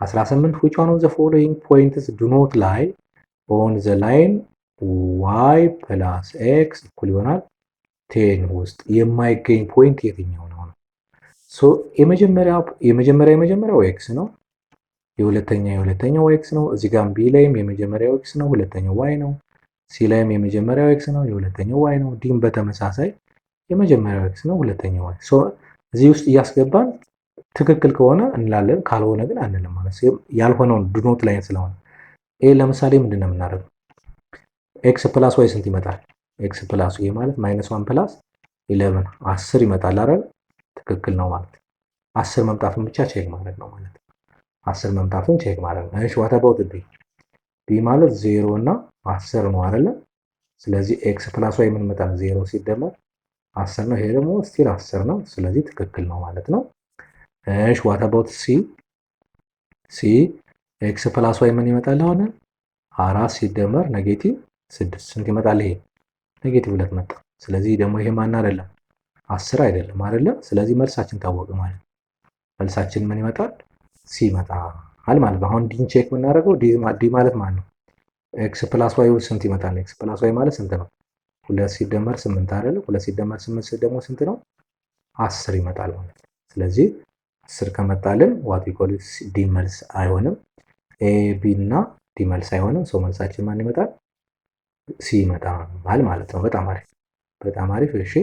18 which one of the following points do not lie on the line y plus x እኩል ይሆናል 10 ውስጥ የማይገኝ ፖይንት የትኛው ነው? ሶ የመጀመሪያው ኤክስ ነው። የሁለተኛው ኤክስ ነው። እዚህ ጋር ቢ ላይም የመጀመሪያው ኤክስ ነው፣ ሁለተኛው ዋይ ነው። ሲ ላይም የመጀመሪያው ኤክስ ነው፣ የሁለተኛው ዋይ ነው። ዲም በተመሳሳይ የመጀመሪያው ኤክስ ነው፣ ሁለተኛው ዋይ። ሶ እዚህ ውስጥ እያስገባን ትክክል ከሆነ እንላለን፣ ካልሆነ ግን አንልም ማለት ነው። ያልሆነውን ዱኖት ላይ ስለሆነ ይሄ ለምሳሌ ምንድነው የምናደርገው? ኤክስ ፕላስ ዋይ ስንት ይመጣል? ኤክስ ፕላስ ይሄ ማለት -1 ፕላስ 11 10 ይመጣል አይደል? ትክክል ነው ማለት ነው። 10 መምጣቱን ብቻ ቼክ ማድረግ ነው ማለት ነው። 10 መምጣቱን ቼክ ማድረግ ነው። እሺ ዋት አባውት ቢ? ቢ ማለት 0 እና 10 ነው አይደል? ስለዚህ ኤክስ ፕላስ ዋይ ምን ይመጣል? 0 ሲደመር 10 ነው። ይሄ ደግሞ ስቲል 10 ነው። ስለዚህ ትክክል ነው ማለት ነው። እሺ ዋት አባውት ሲ? ሲ ኤክስ ፕላስ ዋይ ምን ይመጣል? አሁን 4 ሲደመር ኔጌቲቭ 6 ስንት ይመጣል? ይሄ ኔጌቲቭ 2 መጣ። ስለዚህ ደግሞ ይሄ ማን አይደለም? 10 አይደለም አይደለ? ስለዚህ መልሳችን ታወቀ ማለት ነው። መልሳችን ምን ይመጣል? ሲ ይመጣል ማለት ነው። አሁን ዲን ቼክ የምናደርገው ዲ ማለት ማን ነው? ኤክስ ፕላስ ዋይ ስንት ይመጣል? ኤክስ ፕላስ ዋይ ማለት ስንት ነው? 2 ሲደመር 8 አይደለ? 2 ሲደመር 8 ደግሞ ስንት ነው? 10 ይመጣል ማለት ነው። ስለዚህ 10 ከመጣልን ዋት ዊ ኮል ዲ መልስ አይሆንም። ኤ ቢ እና ዲ መልስ አይሆንም። ሰው መልሳችን ማን ይመጣል? ሲ ይመጣል ማለት ነው። በጣም አሪፍ እሺ።